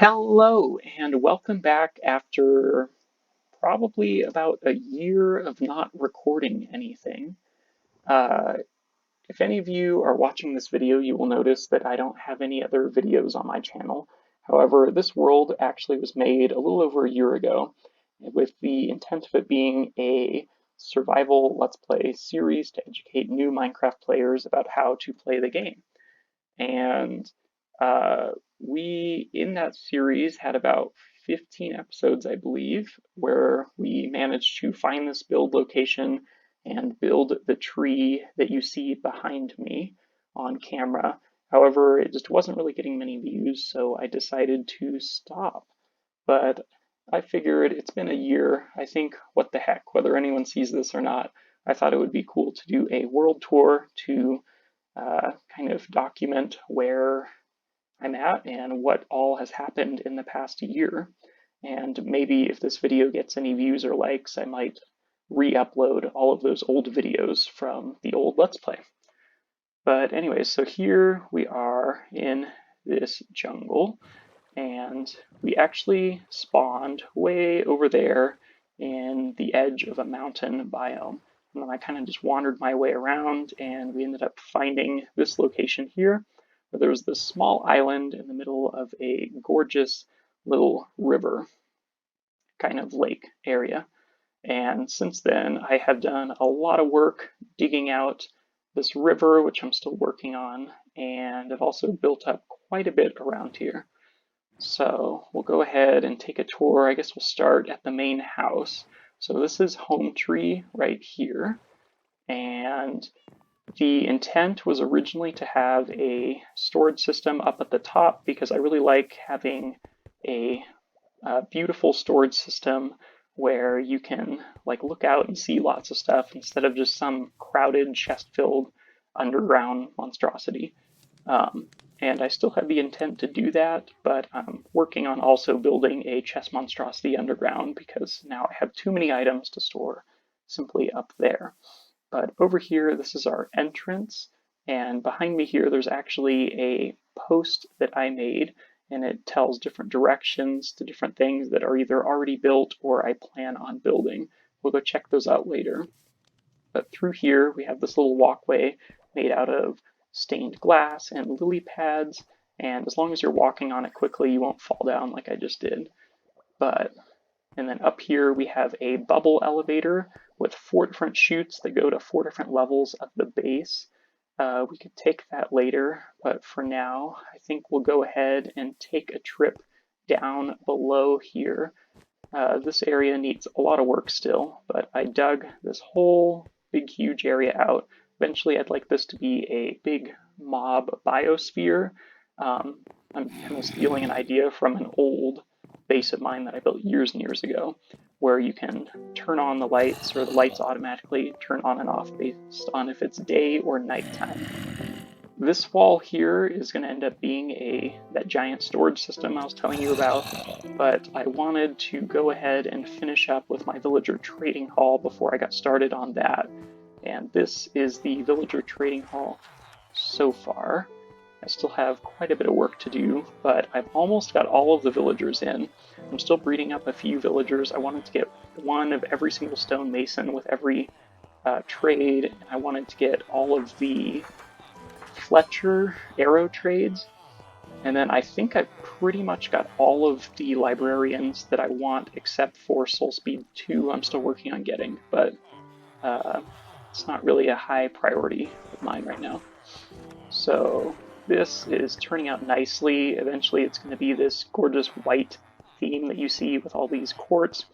Hello, and welcome back after probably about a year of not recording anything. Uh, if any of you are watching this video, you will notice that I don't have any other videos on my channel. However, this world actually was made a little over a year ago, with the intent of it being a survival Let's Play series to educate new Minecraft players about how to play the game. And uh, we, in that series, had about 15 episodes, I believe, where we managed to find this build location and build the tree that you see behind me on camera. However, it just wasn't really getting many views, so I decided to stop. But I figured it's been a year. I think, what the heck, whether anyone sees this or not, I thought it would be cool to do a world tour to kind of document where I'm at and what all has happened in the past year. And maybe if this video gets any views or likes, I might re-upload all of those old videos from the old Let's Play. But anyways, so here we are in this jungle, and we actually spawned way over there in the edge of a mountain biome. And then I kind of just wandered my way around, and we ended up finding this location here, where there was this small island in the middle of a gorgeous little river, kind of lake area. And since then, I have done a lot of work digging out this river, which I'm still working on, and I've also built up quite a bit around here. So we'll go ahead and take a tour. I guess we'll start at the main house. So this is home tree right here. And the intent was originally to have a storage system up at the top because I really like having a beautiful storage system where you can like look out and see lots of stuff instead of just some crowded chest-filled underground monstrosity. And I still have the intent to do that, but I'm working on also building a chest monstrosity underground because now I have too many items to store simply up there. But over here, this is our entrance, and behind me here, there's actually a post that I made, and it tells different directions to different things that are either already built or I plan on building. We'll go check those out later. But through here, we have this little walkway made out of stained glass and lily pads, and as long as you're walking on it quickly, you won't fall down like I just did. And then up here we have a bubble elevator with 4 different chutes that go to 4 different levels of the base. We could take that later, but for now, I think we'll go ahead and take a trip down below here. This area needs a lot of work still, but I dug this whole big huge area out. Eventually I'd like this to be a big mob biosphere. I'm kind of stealing an idea from an old base of mine that I built years and years ago, where you can turn on the lights, or the lights automatically turn on and off based on if it's day or nighttime. This wall here is going to end up being that giant storage system I was telling you about, but I wanted to go ahead and finish up with my villager trading hall before I got started on that. And this is the villager trading hall so far. I still have quite a bit of work to do, but I've almost got all of the villagers in. I'm still breeding up a few villagers. I wanted to get one of every single stonemason with every trade, and I wanted to get all of the Fletcher arrow trades, and then I think I pretty much got all of the librarians that I want except for Soul Speed 2 I'm still working on getting, but it's not really a high priority of mine right now. So this is turning out nicely. Eventually it's going to be this gorgeous white theme that you see with all these quartz.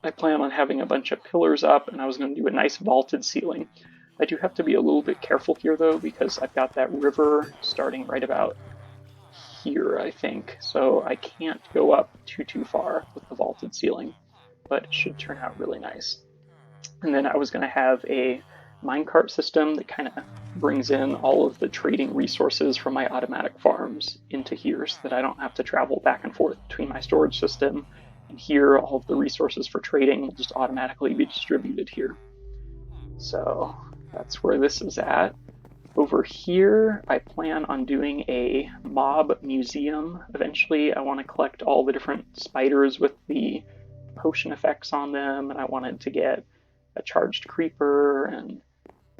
I plan on having a bunch of pillars up, and I was going to do a nice vaulted ceiling. I do have to be a little bit careful here though, because I've got that river starting right about here, I think, so I can't go up too far with the vaulted ceiling, but it should turn out really nice. And then I was going to have a minecart system that kind of brings in all of the trading resources from my automatic farms into here so that I don't have to travel back and forth between my storage system and here. All of the resources for trading will just automatically be distributed here. So that's where this is at. Over here, I plan on doing a mob museum. Eventually, I want to collect all the different spiders with the potion effects on them, and I wanted to get a charged creeper and,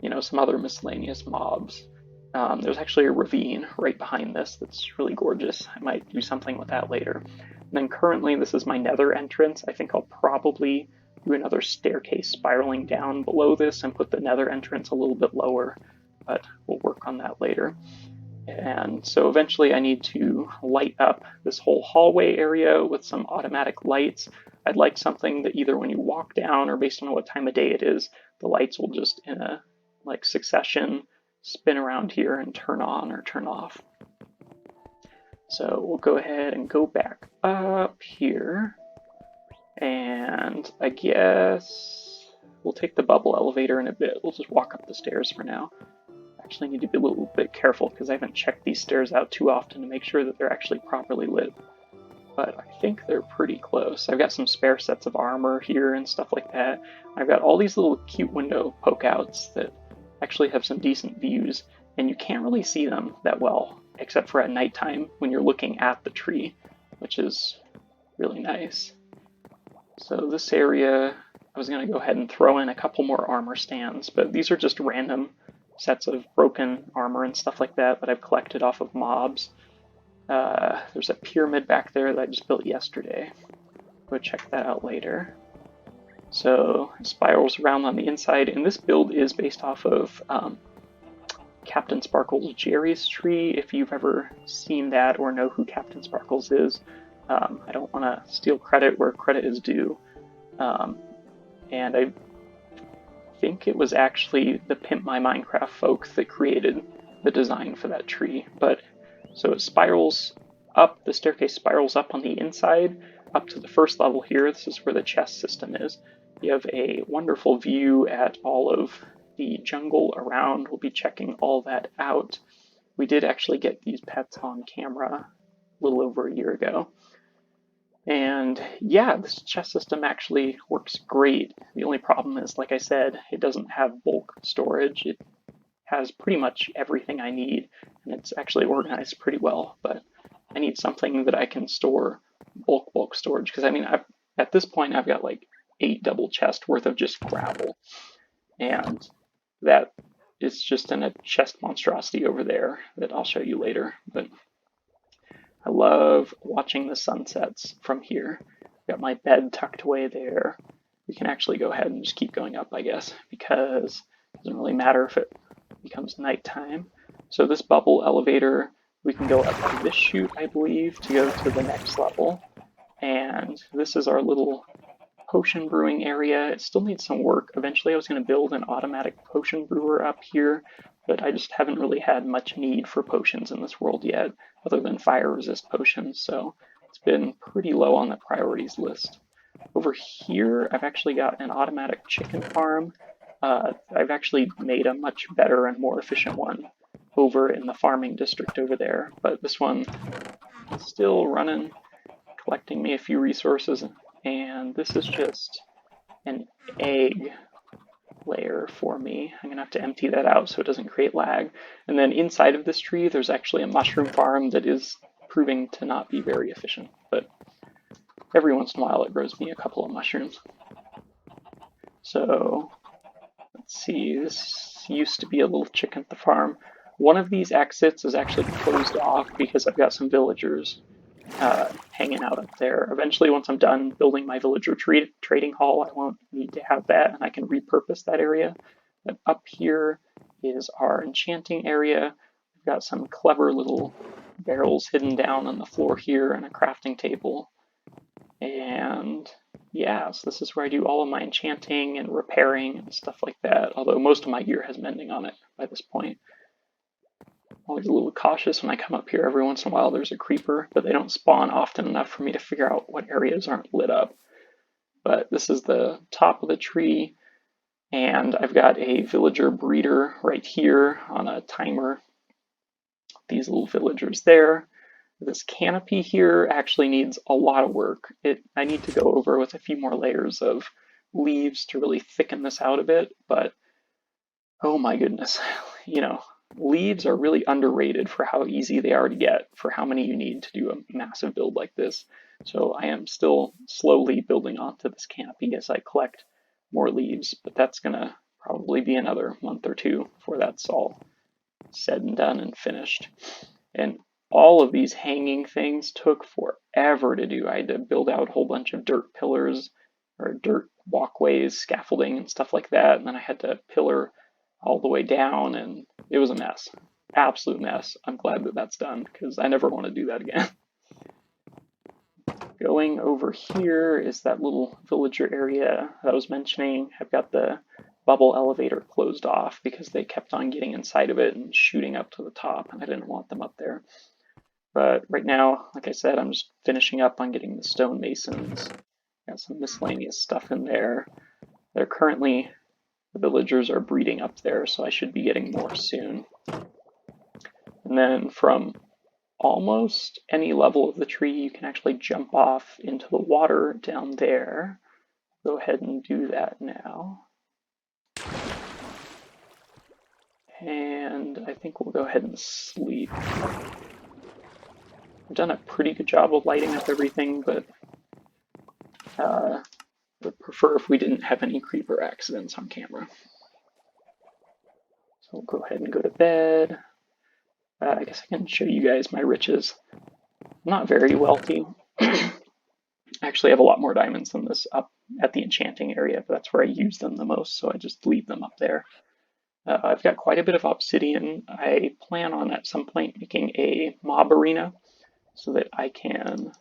you know, some other miscellaneous mobs. There's actually a ravine right behind this that's really gorgeous. I might do something with that later. And then currently, this is my nether entrance. I think I'll probably do another staircase spiraling down below this and put the nether entrance a little bit lower, but we'll work on that later. And so eventually I need to light up this whole hallway area with some automatic lights. I'd like something that either when you walk down or based on what time of day it is, the lights will just in a like succession spin around here and turn on or turn off. So we'll go ahead and go back up here. And I guess we'll take the bubble elevator in a bit. We'll just walk up the stairs for now. Actually need to be a little bit careful because I haven't checked these stairs out too often to make sure that they're actually properly lit. But I think they're pretty close. I've got some spare sets of armor here and stuff like that. I've got all these little cute window pokeouts that actually have some decent views, and you can't really see them that well, except for at nighttime when you're looking at the tree, which is really nice. So this area, I was going to go ahead and throw in a couple more armor stands, but these are just random sets of broken armor and stuff like that I've collected off of mobs. There's a pyramid back there that I just built yesterday. Go check that out later. So it spirals around on the inside, and this build is based off of Captain Sparkles' Jerry's tree. If you've ever seen that or know who Captain Sparkles is, I don't want to steal credit where credit is due. And I think it was actually the Pimp My Minecraft folk that created the design for that tree. But so it spirals up, the staircase spirals up on the inside, up to the first level here. This is where the chest system is. You have a wonderful view at all of the jungle around. We'll be checking all that out. We did actually get these pets on camera a little over a year ago. And yeah, this chest system actually works great. The only problem is, like I said, it doesn't have bulk storage. It has pretty much everything I need, and it's actually organized pretty well, but I need something that I can store bulk storage, because I mean, at this point I've got like 8 double chests worth of just gravel, and that is just in a chest monstrosity over there that I'll show you later. But I love watching the sunsets from here. Got my bed tucked away there. We can actually go ahead and just keep going up, I guess, because it doesn't really matter if it becomes nighttime. So this bubble elevator, we can go up this chute, I believe, to go to the next level. And this is our little potion brewing area. It still needs some work. Eventually I was going to build an automatic potion brewer up here, but I just haven't really had much need for potions in this world yet, other than fire resist potions, so it's been pretty low on the priorities list. Over here, I've actually got an automatic chicken farm. I've actually made a much better and more efficient one over in the farming district over there, but this one is still running, collecting me a few resources, and this is just an egg layer for me. I'm gonna have to empty that out so it doesn't create lag. And then inside of this tree, there's actually a mushroom farm that is proving to not be very efficient, but every once in a while it grows me a couple of mushrooms. So let's see, this used to be a little chicken at the farm. One of these exits is actually closed off because I've got some villagers hanging out up there. Eventually, once I'm done building my villager trading hall, I won't need to have that, and I can repurpose that area. But up here is our enchanting area. We've got some clever little barrels hidden down on the floor here and a crafting table. And yeah, so this is where I do all of my enchanting and repairing and stuff like that, although most of my gear has mending on it by this point. Always a little cautious when I come up here. Every once in a while there's a creeper, but they don't spawn often enough for me to figure out what areas aren't lit up. But this is the top of the tree, and I've got a villager breeder right here on a timer. These little villagers there. This canopy here actually needs a lot of work. I need to go over with a few more layers of leaves to really thicken this out a bit, but oh my goodness, you know, leaves are really underrated for how easy they are to get, for how many you need to do a massive build like this. So I am still slowly building onto this canopy as I collect more leaves, but that's gonna probably be another month or two before that's all said and done and finished. And all of these hanging things took forever to do. I had to build out a whole bunch of dirt pillars or dirt walkways, scaffolding, and stuff like that. And then I had to pillar all the way down, and it was a mess. Absolute mess. I'm glad that that's done because I never want to do that again. Going over here is that little villager area that I was mentioning. I've got the bubble elevator closed off because they kept on getting inside of it and shooting up to the top, and I didn't want them up there. But right now, like I said, I'm just finishing up on getting the stonemasons. Got some miscellaneous stuff in there. They're currently, the villagers are breeding up there, so I should be getting more soon. And then from almost any level of the tree, you can actually jump off into the water down there. Go ahead and do that now. And I think we'll go ahead and sleep. I've done a pretty good job of lighting up everything, but would prefer if we didn't have any creeper accidents on camera. So we'll go ahead and go to bed. I guess I can show you guys my riches. I'm not very wealthy. I actually have a lot more diamonds than this up at the enchanting area, but that's where I use them the most, so I just leave them up there. I've got quite a bit of obsidian. I plan on at some point making a mob arena so that I can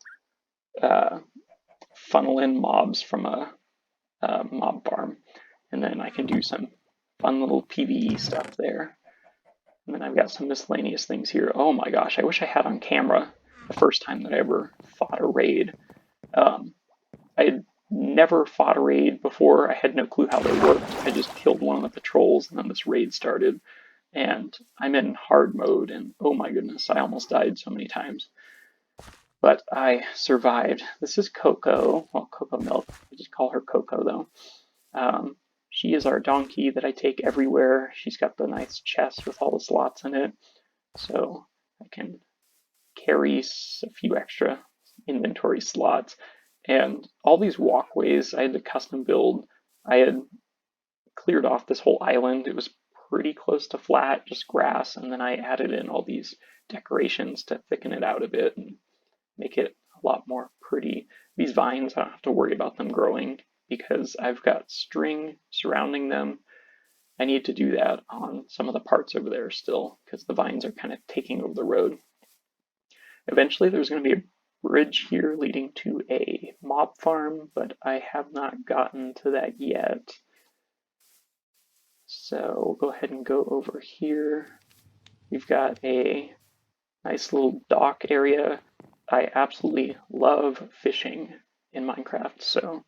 funnel in mobs from a mob farm, and then I can do some fun little PvE stuff there. And then I've got some miscellaneous things here. Oh my gosh, I wish I had on camera the first time that I ever fought a raid. I had never fought a raid before. I had no clue how they worked. I just killed one of the patrols, and then this raid started. And I'm in hard mode, and oh my goodness, I almost died so many times. But I survived. This is Coco, well, Coco Milk. I just call her Coco though. She is our donkey that I take everywhere. She's got the nice chest with all the slots in it, so I can carry a few extra inventory slots. And all these walkways I had to custom build. I had cleared off this whole island. It was pretty close to flat, just grass, and then I added in all these decorations to thicken it out a bit and make it a lot more pretty. These vines, I don't have to worry about them growing because I've got string surrounding them. I need to do that on some of the parts over there still because the vines are kind of taking over the road. Eventually there's going to be a bridge here leading to a mob farm, but I have not gotten to that yet. So we'll go ahead and go over here. We've got a nice little dock area. I absolutely love fishing in Minecraft, so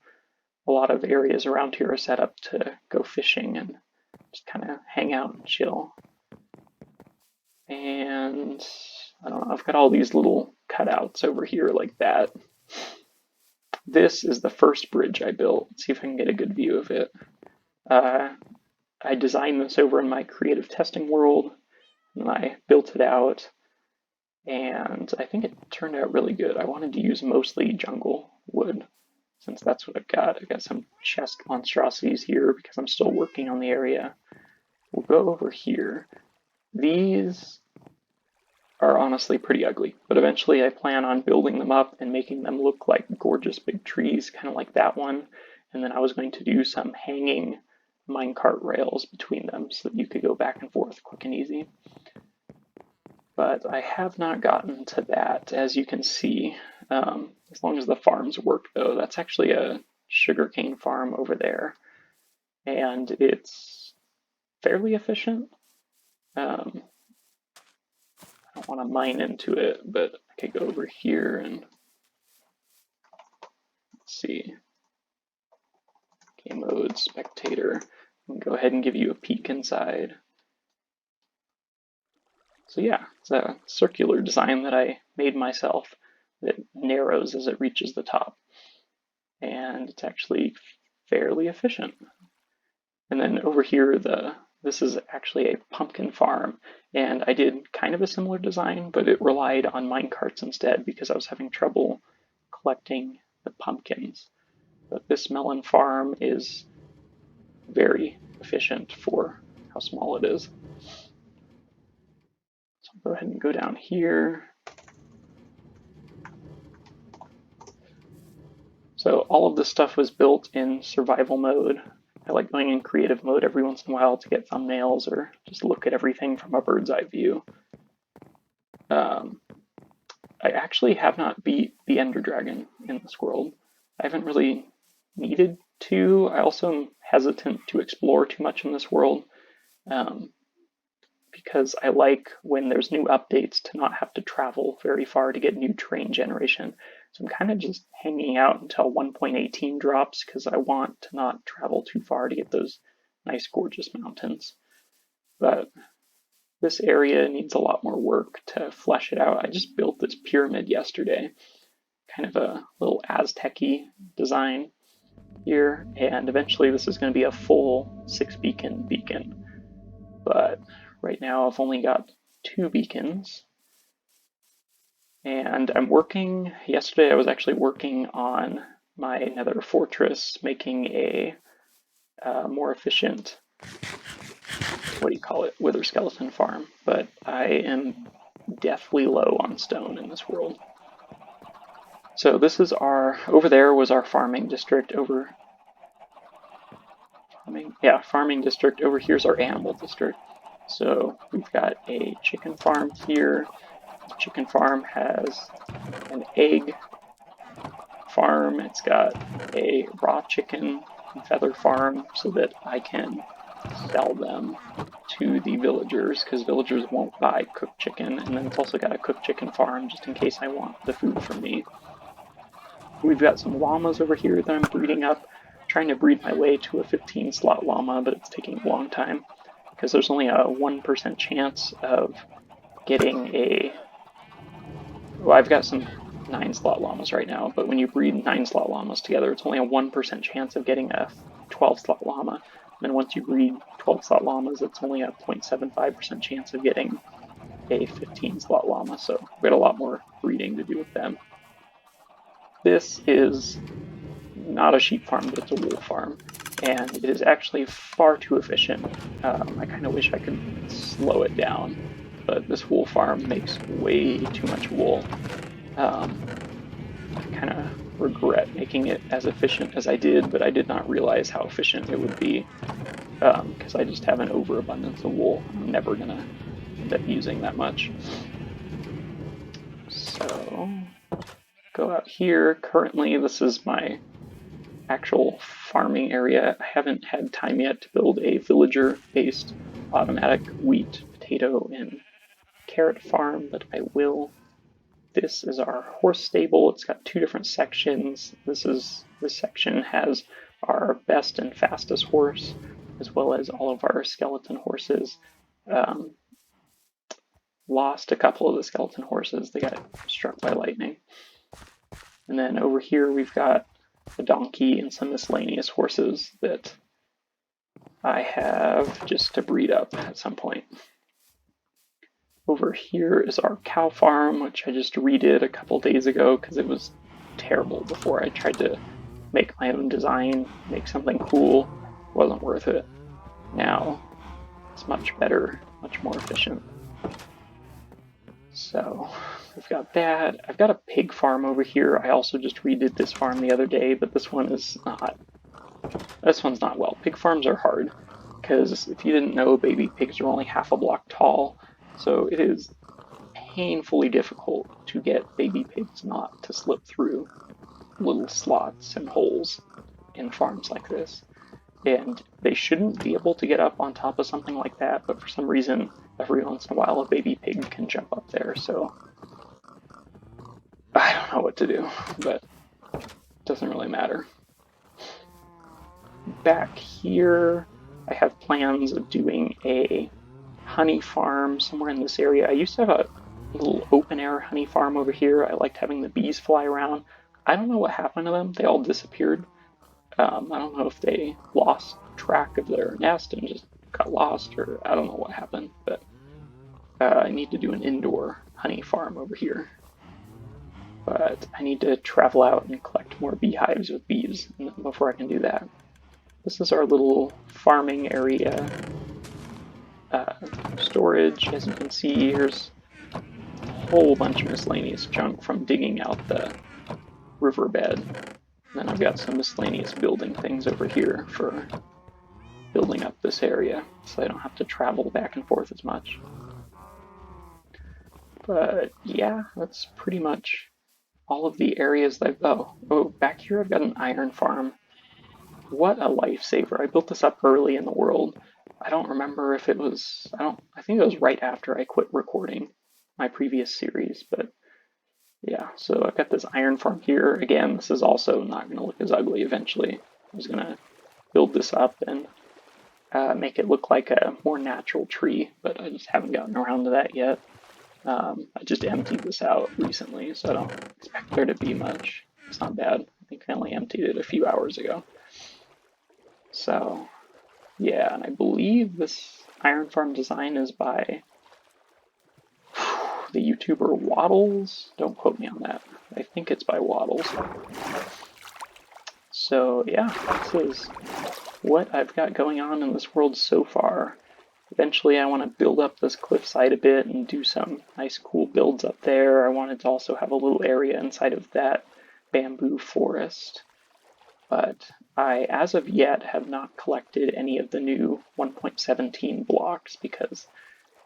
a lot of areas around here are set up to go fishing and just kind of hang out and chill. And I don't know, I've got all these little cutouts over here like that. This is the first bridge I built. Let's see if I can get a good view of it. I designed this over in my creative testing world, and I built it out, and I think it turned out really good. I wanted to use mostly jungle wood, since that's what I've got. I've got some chest monstrosities here because I'm still working on the area. We'll go over here. These are honestly pretty ugly, but eventually I plan on building them up and making them look like gorgeous big trees, kind of like that one. And then I was going to do some hanging minecart rails between them so that you could go back and forth quick and easy. But I have not gotten to that, as you can see. As long as the farms work, though. That's actually a sugarcane farm over there, and it's fairly efficient. I don't want to mine into it, but I could go over here and let's see. Game mode, spectator. And go ahead and give you a peek inside. So yeah, it's a circular design that I made myself that narrows as it reaches the top. And it's actually fairly efficient. And then over here, the this is actually a pumpkin farm, and I did kind of a similar design, but it relied on minecarts instead because I was having trouble collecting the pumpkins. But this melon farm is very efficient for how small it is. So I'll go ahead and go down here. So all of this stuff was built in survival mode. I like going in creative mode every once in a while to get thumbnails or just look at everything from a bird's eye view. I actually have not beat the Ender Dragon in this world. I haven't really needed to. I also am hesitant to explore too much in this world because I like when there's new updates to not have to travel very far to get new terrain generation. So I'm kind of just hanging out until 1.18 drops because I want to not travel too far to get those nice, gorgeous mountains. But this area needs a lot more work to flesh it out. I just built this pyramid yesterday, kind of a little Aztec-y design here, and eventually this is going to be a full 6-beacon beacon. But right now I've only got 2 beacons, and I'm working. Yesterday I was actually working on my Nether fortress, making a more efficient, what do you call it, wither skeleton farm, but I am deathly low on stone in this world. So this is over there was our farming district, farming district. Over here's our animal district. So we've got a chicken farm here. The chicken farm has an egg farm. It's got a raw chicken and feather farm so that I can sell them to the villagers because villagers won't buy cooked chicken. And then it's also got a cooked chicken farm just in case I want the food from me. We've got some llamas over here that I'm breeding up, trying to breed my way to a 15-slot llama, but it's taking a long time because there's only a 1% chance of getting a... Well, I've got some 9-slot llamas right now, but when you breed 9-slot llamas together, it's only a 1% chance of getting a 12-slot llama. And then once you breed 12-slot llamas, it's only a 0.75% chance of getting a 15-slot llama, so we've got a lot more breeding to do with them. This is not a sheep farm, but it's a wool farm, and it is actually far too efficient. I kind of wish I could slow it down, but this wool farm makes way too much wool. I kind of regret making it as efficient as I did, but I did not realize how efficient it would be because I just have an overabundance of wool. I'm never going to end up using that much. So go out here. Currently, this is my actual farming area. I haven't had time yet to build a villager-based automatic wheat, potato, and carrot farm, but I will. This is our horse stable. It's got 2 different sections. This section has our best and fastest horse, as well as all of our skeleton horses. Lost a couple of the skeleton horses. They got struck by lightning. And then over here we've got a donkey and some miscellaneous horses that I have just to breed up at some point. Over here is our cow farm, which I just redid a couple days ago because it was terrible before. I tried to make my own design, make something cool. It wasn't worth it. Now it's much better, much more efficient. So we've got that. I've got a pig farm over here. I also just redid this farm the other day, but this one's not well. Pig farms are hard because if you didn't know, baby pigs are only half a block tall, so it is painfully difficult to get baby pigs not to slip through little slots and holes in farms like this. And they shouldn't be able to get up on top of something like that, but for some reason, every once in a while, a baby pig can jump up there, so I don't know what to do, but it doesn't really matter. Back here, I have plans of doing a honey farm somewhere in this area. I used to have a little open-air honey farm over here. I liked having the bees fly around. I don't know what happened to them. They all disappeared. I don't know if they lost track of their nest and just got lost, or I don't know what happened, but I need to do an indoor honey farm over here. But I need to travel out and collect more beehives with bees before I can do that. This is our little farming area. Storage, as you can see, here's a whole bunch of miscellaneous junk from digging out the riverbed. And then I've got some miscellaneous building things over here for building up this area, so I don't have to travel back and forth as much. But yeah, that's pretty much all of the areas that oh, back here I've got an iron farm. What a lifesaver. I built this up early in the world. I don't remember if it was, I think it was right after I quit recording my previous series, but yeah, so I've got this iron farm here. Again, this is also not going to look as ugly eventually. I was going to build this up and make it look like a more natural tree, but I just haven't gotten around to that yet. I just emptied this out recently, so I don't expect there to be much. It's not bad. I think I only emptied it a few hours ago. So, yeah, and I believe this iron farm design is by the YouTuber Waddles. Don't quote me on that. I think it's by Waddles. So, yeah, this is what I've got going on in this world so far. Eventually I want to build up this cliffside a bit and do some nice cool builds up there. I wanted to also have a little area inside of that bamboo forest. But I, as of yet, have not collected any of the new 1.17 blocks because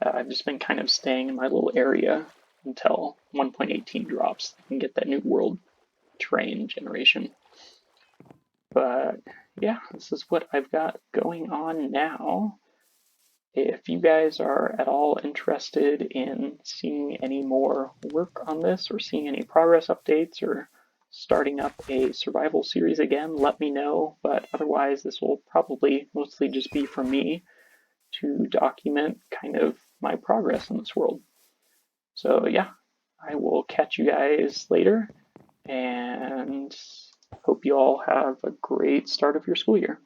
I've just been kind of staying in my little area until 1.18 drops and get that new world terrain generation. But yeah, this is what I've got going on now. If you guys are at all interested in seeing any more work on this or seeing any progress updates or starting up a survival series again, let me know. But otherwise, this will probably mostly just be for me to document kind of my progress in this world. So yeah, I will catch you guys later and hope you all have a great start of your school year.